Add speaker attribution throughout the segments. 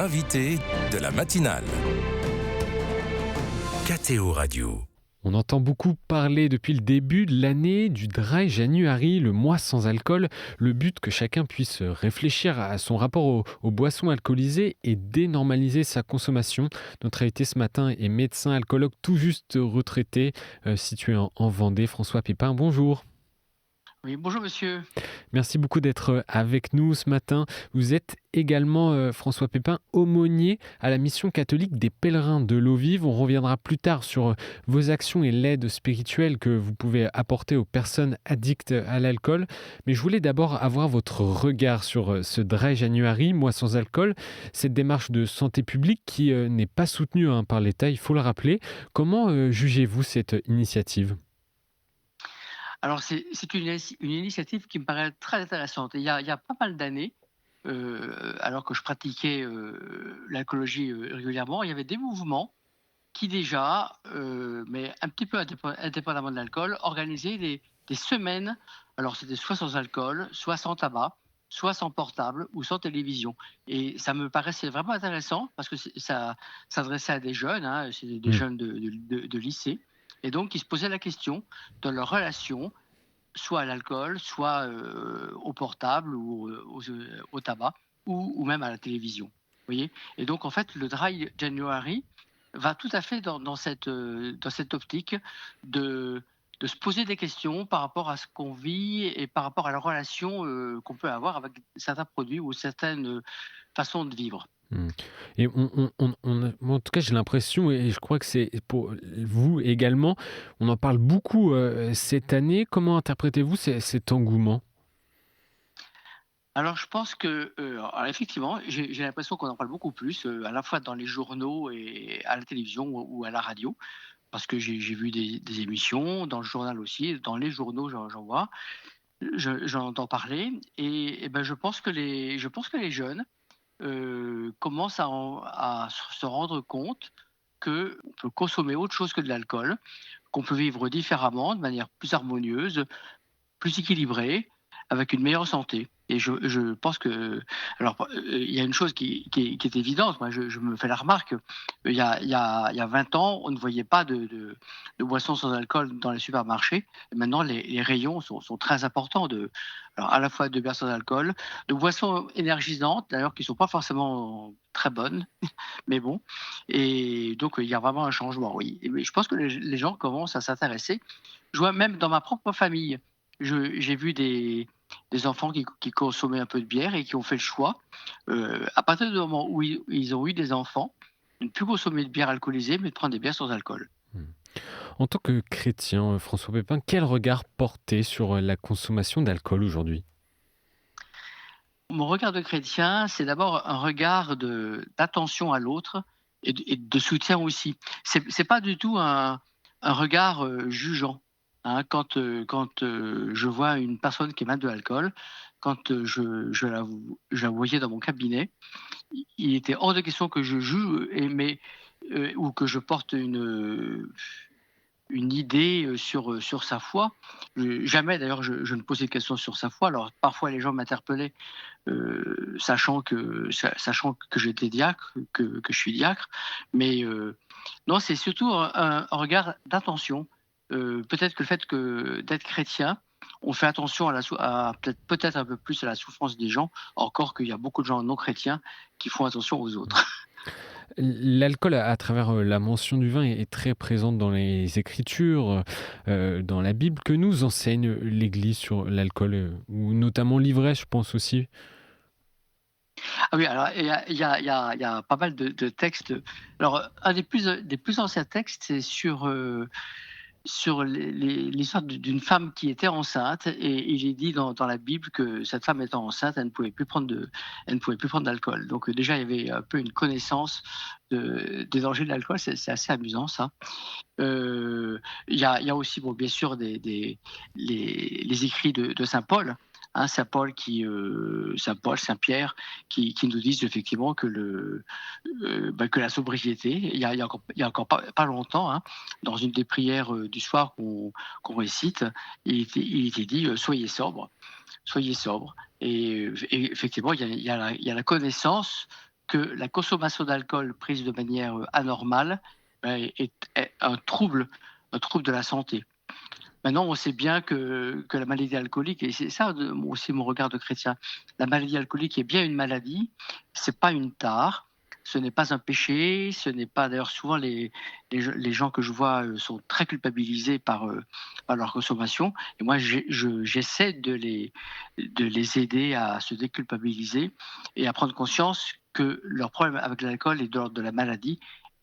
Speaker 1: l'invité de la matinale. KTO Radio.
Speaker 2: On entend beaucoup parler depuis le début de l'année du Dry January, le mois sans alcool. Le but que chacun puisse réfléchir à son rapport aux boissons alcoolisées et dénormaliser sa consommation. Notre invité ce matin est médecin alcoologue tout juste retraité, situé en Vendée. François Pépin, bonjour.
Speaker 3: Oui, bonjour monsieur.
Speaker 2: Merci beaucoup d'être avec nous ce matin. Vous êtes également, François Pépin, aumônier à la mission catholique des pèlerins de l'eau vive. On reviendra plus tard sur vos actions et l'aide spirituelle que vous pouvez apporter aux personnes addictes à l'alcool. Mais je voulais d'abord avoir votre regard sur ce Dry January, mois sans alcool, cette démarche de santé publique qui n'est pas soutenue par l'État, il faut le rappeler. Comment jugez-vous cette initiative ?
Speaker 3: Alors c'est une initiative qui me paraît très intéressante. Il y a pas mal d'années, alors que je pratiquais l'alcoolologie régulièrement, il y avait des mouvements qui déjà, mais un petit peu indépendamment de l'alcool, organisaient des semaines. Alors c'était soit sans alcool, soit sans tabac, soit sans portable ou sans télévision. Et ça me paraissait vraiment intéressant parce que ça s'adressait à des jeunes, c'est des jeunes de lycée. Et donc, ils se posaient la question de leur relation, soit à l'alcool, soit au portable ou au tabac, ou même à la télévision. Vous voyez ? Et donc, en fait, le Dry January va tout à fait dans cette optique de se poser des questions par rapport à ce qu'on vit et par rapport à la relation qu'on peut avoir avec certains produits ou certaines façons de vivre.
Speaker 2: Et moi, en tout cas, j'ai l'impression, et je crois que c'est pour vous également, on en parle beaucoup cette année. Comment interprétez-vous cet engouement ?
Speaker 3: Alors, je pense que, alors effectivement, j'ai l'impression qu'on en parle beaucoup plus, à la fois dans les journaux et à la télévision ou à la radio, parce que j'ai vu des émissions, dans le journal aussi, dans les journaux, j'en vois, j'en entends parler, et ben, je pense que les jeunes commencent à se rendre compte qu'on peut consommer autre chose que de l'alcool, qu'on peut vivre différemment, de manière plus harmonieuse, plus équilibrée, avec une meilleure santé. Et je pense que... Alors, il y a une chose qui est évidente. Moi, je me fais la remarque. Il y a 20 ans, on ne voyait pas de boissons sans alcool dans les supermarchés. Et maintenant, les rayons sont très importants. Alors, à la fois de bières sans alcool, de boissons énergisantes, d'ailleurs, qui ne sont pas forcément très bonnes. Mais bon. Et donc, il y a vraiment un changement, oui. Mais je pense que les gens commencent à s'intéresser. Je vois même dans ma propre famille, j'ai vu des enfants qui consommaient un peu de bière et qui ont fait le choix, à partir du moment où ils ont eu des enfants, de ne plus consommer de bière alcoolisée, mais de prendre des bières sans alcool.
Speaker 2: En tant que chrétien, François Pépin, quel regard portez sur la consommation d'alcool aujourd'hui ?
Speaker 3: Mon regard de chrétien, c'est d'abord un regard d'attention à l'autre et de soutien aussi. C'est pas du tout un regard jugeant. Quand je vois une personne qui est malade de l'alcool, quand je la voyais dans mon cabinet, il était hors de question que je juge, ou que je porte une idée sur sa foi. Jamais d'ailleurs je ne posais de questions sur sa foi. Alors parfois les gens m'interpellaient, sachant que j'étais diacre, que je suis diacre, mais non, c'est surtout un regard d'attention. Peut-être que le fait d'être chrétien, on fait attention peut-être un peu plus à la souffrance des gens, encore qu'il y a beaucoup de gens non chrétiens qui font attention aux autres.
Speaker 2: L'alcool, à travers la mention du vin, est très présente dans les Écritures, dans la Bible. Que nous enseigne l'Église sur l'alcool, ou notamment l'ivresse, je pense aussi ?
Speaker 3: Ah oui, alors il y a pas mal de textes. Alors un des plus anciens textes, c'est sur l'histoire d'une femme qui était enceinte, et il est dit dans la Bible que cette femme étant enceinte, elle ne pouvait plus prendre d'alcool. Donc déjà il y avait un peu une connaissance des dangers de l'alcool. C'est assez amusant ça. Il y a aussi, bon, bien sûr, les écrits de Saint Paul. Saint Paul, Saint Pierre, qui nous disent effectivement que que la sobriété, il y a encore pas longtemps, dans une des prières du soir qu'on récite, il était dit soyez sobre. Et effectivement, il y a la connaissance que la consommation d'alcool prise de manière anormale est un trouble de la santé. Maintenant, on sait bien que la maladie alcoolique, et c'est ça aussi mon regard de chrétien, la maladie alcoolique est bien une maladie, c'est pas une tare, ce n'est pas un péché, ce n'est pas d'ailleurs souvent les gens que je vois sont très culpabilisés par leur consommation, et moi j'essaie de les aider à se déculpabiliser et à prendre conscience que leur problème avec l'alcool est de l'ordre de la maladie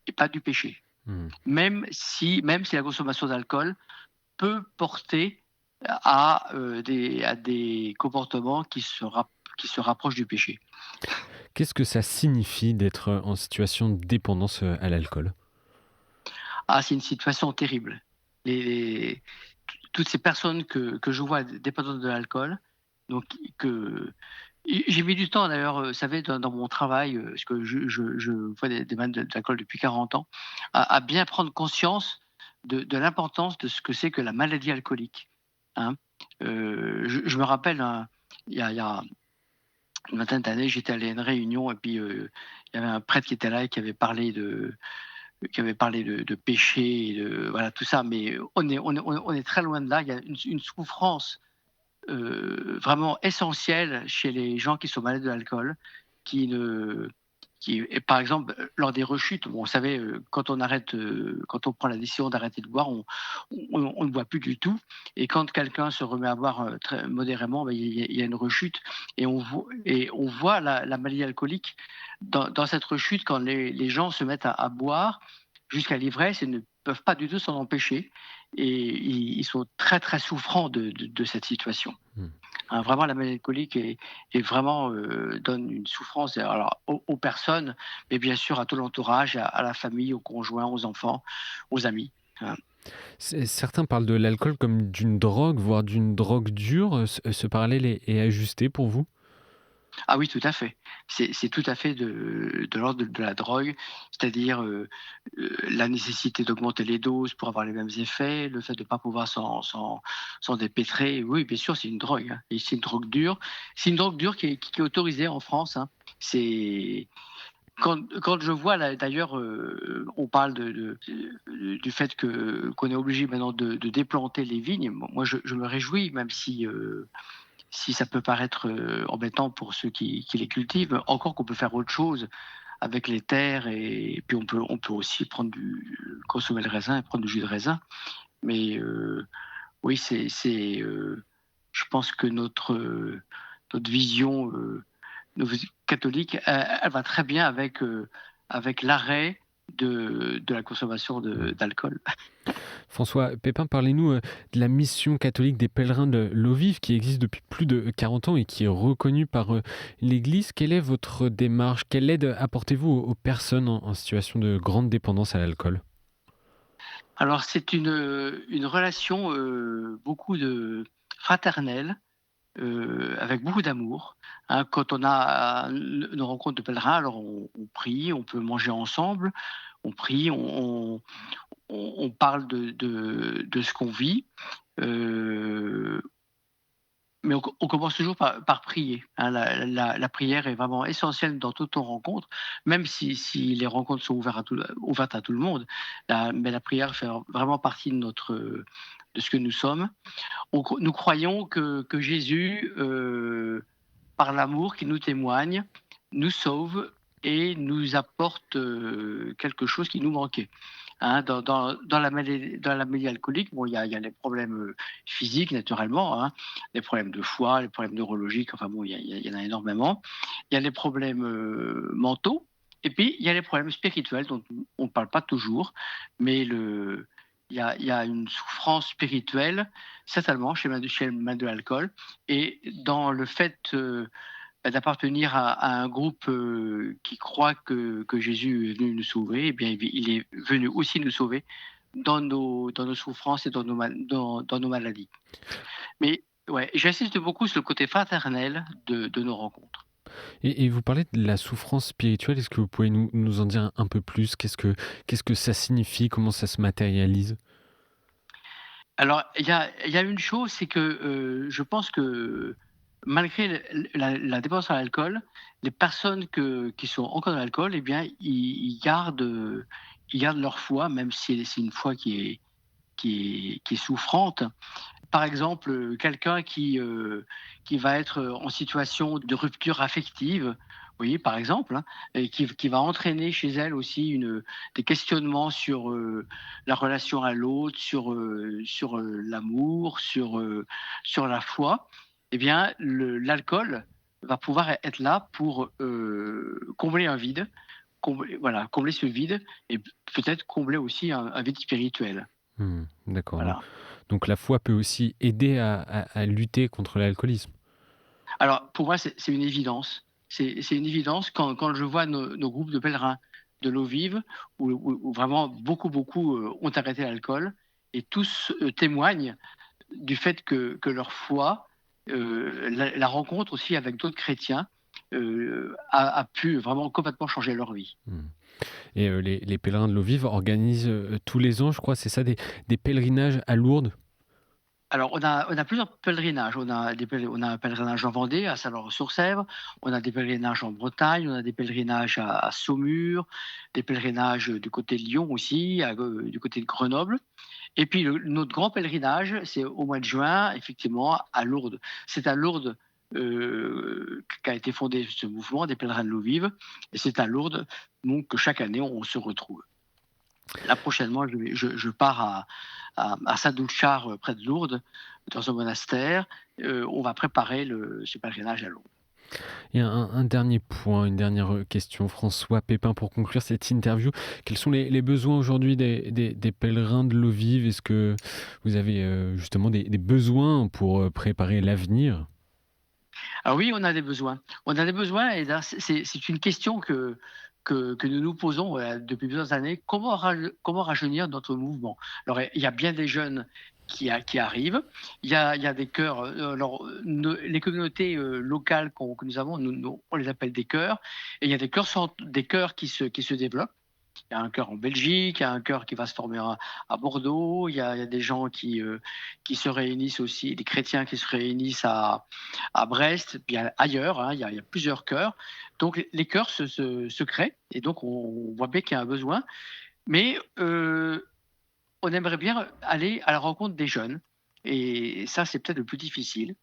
Speaker 3: et pas du péché.
Speaker 2: Mmh.
Speaker 3: Même si la consommation d'alcool peut porter à des comportements qui se rapprochent du péché.
Speaker 2: Qu'est-ce que ça signifie d'être en situation de dépendance, à l'alcool?
Speaker 3: Ah, c'est une situation terrible. Les toutes ces personnes que je vois dépendantes de l'alcool, donc que j'ai mis du temps d'ailleurs, vous savez, dans mon travail, parce que je vois des malades d'alcool depuis 40 ans, à bien prendre conscience de l'importance de ce que c'est que la maladie alcoolique, hein. Je me rappelle, il y a une vingtaine d'années, j'étais allé à une réunion et puis, il y avait un prêtre qui était là et qui avait parlé de péché et de voilà tout ça, mais on est très loin de là. Il y a une souffrance vraiment essentielle chez les gens qui sont malades de l'alcool, qui ne et par exemple, lors des rechutes, bon, vous savez, quand on prend la décision d'arrêter de boire, on ne boit plus du tout, et quand quelqu'un se remet à boire, très modérément, ben, il y a une rechute, et on voit la maladie alcoolique dans cette rechute quand les gens se mettent à boire jusqu'à l'ivresse et ne peuvent pas du tout s'en empêcher, et ils sont très, très souffrants de cette situation.
Speaker 2: Mmh.
Speaker 3: Hein, vraiment la maladie alcoolique est vraiment, donne une souffrance alors aux personnes, mais bien sûr à tout l'entourage, à la famille, aux conjoints, aux enfants, aux amis, hein.
Speaker 2: Certains parlent de l'alcool comme d'une drogue, voire d'une drogue dure. Ce parallèle est ajusté pour vous?
Speaker 3: Ah oui, tout à fait. C'est tout à fait de l'ordre de la drogue, c'est-à-dire, la nécessité d'augmenter les doses pour avoir les mêmes effets, le fait de ne pas pouvoir s'en dépêtrer. Oui, bien sûr, c'est une drogue, hein, et c'est une drogue dure. C'est une drogue dure qui est autorisée en France, hein. C'est quand je vois là d'ailleurs, on parle du fait qu'on est obligé maintenant de déplanter les vignes. Moi je me réjouis, même si ça peut paraître embêtant pour ceux qui les cultivent, encore qu'on peut faire autre chose avec les terres, et puis on peut aussi consommer le raisin et prendre du jus de raisin. Mais oui, je pense que notre vision catholique, elle va très bien avec l'arrêt de la consommation d'alcool.
Speaker 2: François Pépin, parlez-nous de la mission catholique des pèlerins de l'eau vive qui existe depuis plus de 40 ans et qui est reconnue par l'Église. Quelle est votre démarche? Quelle aide apportez-vous aux personnes en situation de grande dépendance à l'alcool?
Speaker 3: Alors c'est une relation beaucoup fraternelle, avec beaucoup d'amour, hein. Quand on a nos rencontres de pèlerins, alors on prie, on peut manger ensemble, on prie, on parle de ce qu'on vit, euh, mais on commence toujours par prier, hein. La prière est vraiment essentielle dans toutes nos rencontres, même si les rencontres sont ouvertes à tout le monde. Mais la prière fait vraiment partie de ce que nous sommes. Nous croyons que Jésus, par l'amour qu'il nous témoigne, nous sauve et nous apporte quelque chose qui nous manquait. Hein, dans la maladie alcoolique, bon, il y a les problèmes physiques, naturellement, hein, les problèmes de foie, les problèmes neurologiques, enfin bon, il y en a énormément. Il y a les problèmes mentaux, et puis il y a les problèmes spirituels dont on ne parle pas toujours, mais il y a une souffrance spirituelle, certainement, chez le mal de l'alcool, et dans le fait d'appartenir à un groupe qui croit que Jésus est venu nous sauver, eh bien, il est venu aussi nous sauver dans nos souffrances et dans nos maladies. Mais ouais, j'insiste beaucoup sur le côté fraternel de nos rencontres.
Speaker 2: Et vous parlez de la souffrance spirituelle. Est-ce que vous pouvez nous en dire un peu plus? Qu'est-ce que ça signifie? Comment ça se matérialise?
Speaker 3: Alors, il y a une chose, c'est que je pense que malgré la dépendance à l'alcool, les personnes qui sont encore dans l'alcool, eh bien, ils gardent leur foi, même si c'est une foi qui est souffrante. Par exemple, quelqu'un qui va être en situation de rupture affective, vous voyez, par exemple, hein, et qui va entraîner chez elle aussi des questionnements sur la relation à l'autre, sur l'amour, sur la foi, eh bien, l'alcool va pouvoir être là pour combler un vide, voilà, combler ce vide et peut-être combler aussi un vide spirituel.
Speaker 2: D'accord. Donc,
Speaker 3: Voilà.
Speaker 2: donc la foi peut aussi aider à lutter contre l'alcoolisme.
Speaker 3: Alors, pour moi, c'est une évidence. C'est une évidence quand je vois nos groupes de pèlerins de l'eau vive, où vraiment beaucoup ont arrêté l'alcool, et tous témoignent du fait que leur foi, la rencontre aussi avec d'autres chrétiens, a pu vraiment complètement changer leur vie.
Speaker 2: Hmm. Et les pèlerins de l'eau vive organisent tous les ans, je crois, c'est ça, des pèlerinages à Lourdes.
Speaker 3: Alors, on a plusieurs pèlerinages. On a un pèlerinage en Vendée, à Salins-sur-Sèvre. On a des pèlerinages en Bretagne. On a des pèlerinages à Saumur. Des pèlerinages du côté de Lyon aussi, du côté de Grenoble. Et puis, notre grand pèlerinage, c'est au mois de juin, effectivement, à Lourdes. C'est à Lourdes qu'a été fondé ce mouvement des pèlerins de l'eau vive. Et c'est à Lourdes donc, que chaque année, on se retrouve. Là, prochainement, je pars à Saint-Doulchard, près de Lourdes, dans un monastère. On va préparer ce pèlerinage à Lourdes.
Speaker 2: Et un dernier point, une dernière question, François Pépin, pour conclure cette interview. Quels sont les besoins aujourd'hui des pèlerins de l'eau vive? Est-ce que vous avez justement des besoins pour préparer l'avenir?
Speaker 3: Alors oui, on a des besoins. On a des besoins, et là, c'est une question que nous nous posons depuis plusieurs années. Comment rajeunir notre mouvement? Alors, il y a bien des jeunes qui arrivent. Il y a des chœurs. Alors, les communautés locales que nous avons, on les appelle des chœurs. Et il y a des chœurs qui se développent. Il y a un chœur en Belgique, il y a un chœur qui va se former à Bordeaux, il y a des gens qui se réunissent aussi, des chrétiens qui se réunissent à Brest, puis ailleurs, hein, il y a plusieurs chœurs. Donc les chœurs se créent, et donc on voit bien qu'il y a un besoin, mais on aimerait bien aller à la rencontre des jeunes, et ça c'est peut-être le plus difficile.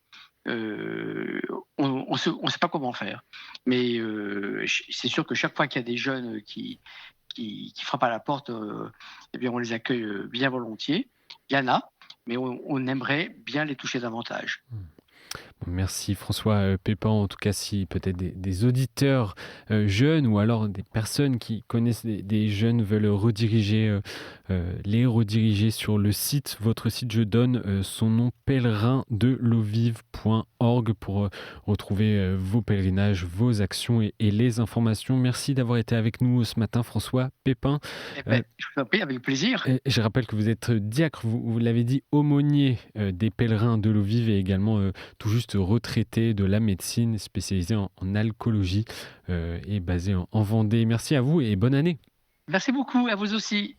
Speaker 3: Euh, on ne sait pas comment faire, mais c'est sûr que chaque fois qu'il y a des jeunes qui frappent à la porte, eh bien, on les accueille bien volontiers. Il y en a, mais on aimerait bien les toucher davantage.
Speaker 2: Merci François Pépin. En tout cas, si peut-être des auditeurs jeunes ou alors des personnes qui connaissent des jeunes veulent les rediriger sur le site, votre site, je donne son nom, pèlerindelovive.org, pour retrouver vos pèlerinages, vos actions et les informations. Merci d'avoir été avec nous ce matin, François Pépin.
Speaker 3: Eh ben, je vous en prie, avec plaisir.
Speaker 2: Je rappelle que vous êtes diacre, vous l'avez dit, aumônier des pèlerins de l'eau vive, et également tout juste retraité de la médecine, spécialisé en alcoolologie et basé en Vendée. Merci à vous et bonne année.
Speaker 3: Merci beaucoup, à vous aussi.